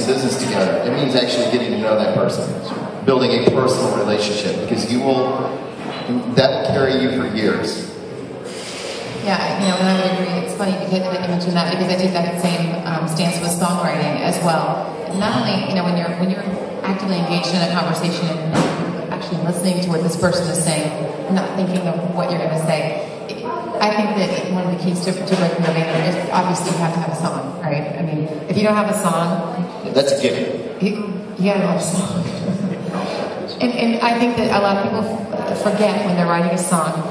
business together, it means actually getting to know that person, building a personal relationship, because that will carry you for years. Yeah, and I would agree. It's funny because that you mentioned that, because I take that same stance with songwriting as well. Not only, when you're actively engaged in a conversation and actually listening to what this person is saying, and not thinking of what you're going to say. I think that one of the keys to breaking a band is obviously you have to have a song, right? I mean, if you don't have a song, that's a given. You gotta have a song. And I think that a lot of people forget when they're writing a song.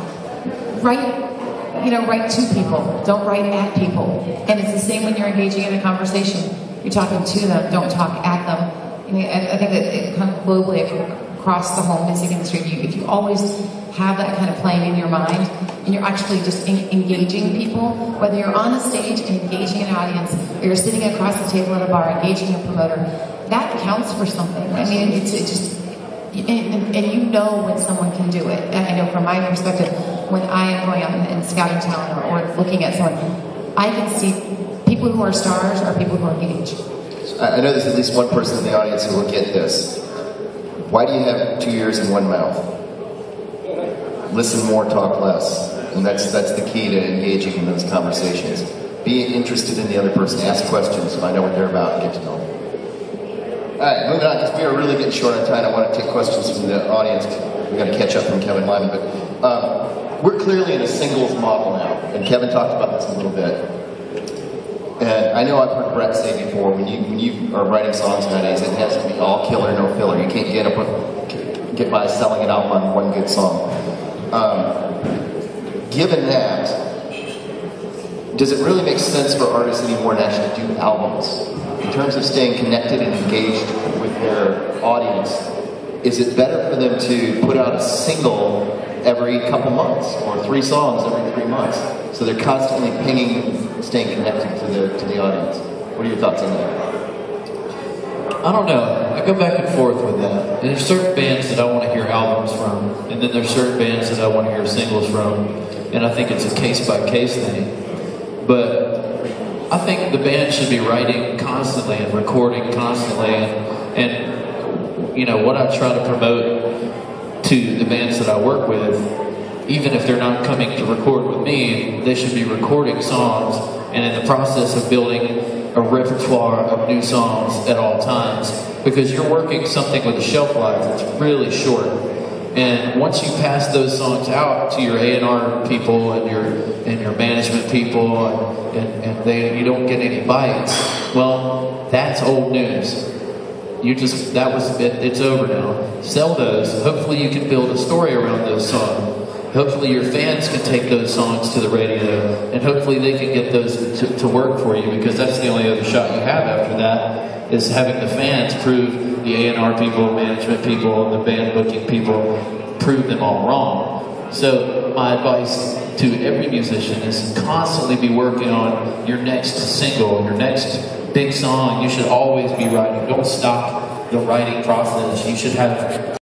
Write to people. Don't write at people. And it's the same when you're engaging in a conversation. You're talking to them. Don't talk at them. I think that it kind of globally across the whole music industry, if you always have that kind of playing in your mind, and you're actually just engaging people, whether you're on the stage and engaging an audience, or you're sitting across the table at a bar engaging a promoter, that counts for something. I mean, it's just, and you know when someone can do it. And I know from my perspective, when I am going out and scouting talent or looking at someone, I can see people who are stars or people who are engaged. I know there's at least one person in the audience who will get this. Why do you have 2 ears and 1 mouth? Listen more, talk less. And that's the key to engaging in those conversations. Be interested in the other person, ask questions, find out what they're about, and get to know them. Alright, moving on, because we are really getting short on time. I want to take questions from the audience. We've got to catch up from Kevin Lyman, but we're clearly in a singles model now, and Kevin talked about this a little bit. And I know I've heard Brett say before, when you are writing songs nowadays, it has to be all killer, no filler. You can't get by selling an album on one good song. Given that, does it really make sense for artists anymore to actually do albums? In terms of staying connected and engaged with their audience, is it better for them to put out a single every couple months, or 3 songs every 3 months, so they're constantly pinging, staying connected to the audience? What are your thoughts on that? I don't know. I go back and forth with that. And there's certain bands that I want to hear albums from, and then there's certain bands that I want to hear singles from, and I think it's a case-by-case thing. But I think the band should be writing constantly and recording constantly, and what I try to promote to the bands that I work with, even if they're not coming to record with me, they should be recording songs, and in the process of building a repertoire of new songs at all times, because you're working something with a shelf life that's really short. And once you pass those songs out to your A&R people and your management people, and you don't get any bites, well, that's old news. It's over now. Sell those. Hopefully you can build a story around those songs. Hopefully your fans can take those songs to the radio, and hopefully they can get those to work for you, because that's the only other shot you have after that, is having the fans prove the A&R people, management people, and the band booking people, prove them all wrong. So my advice to every musician is constantly be working on your next single, your next big song. You should always be writing. Don't stop the writing process. You should have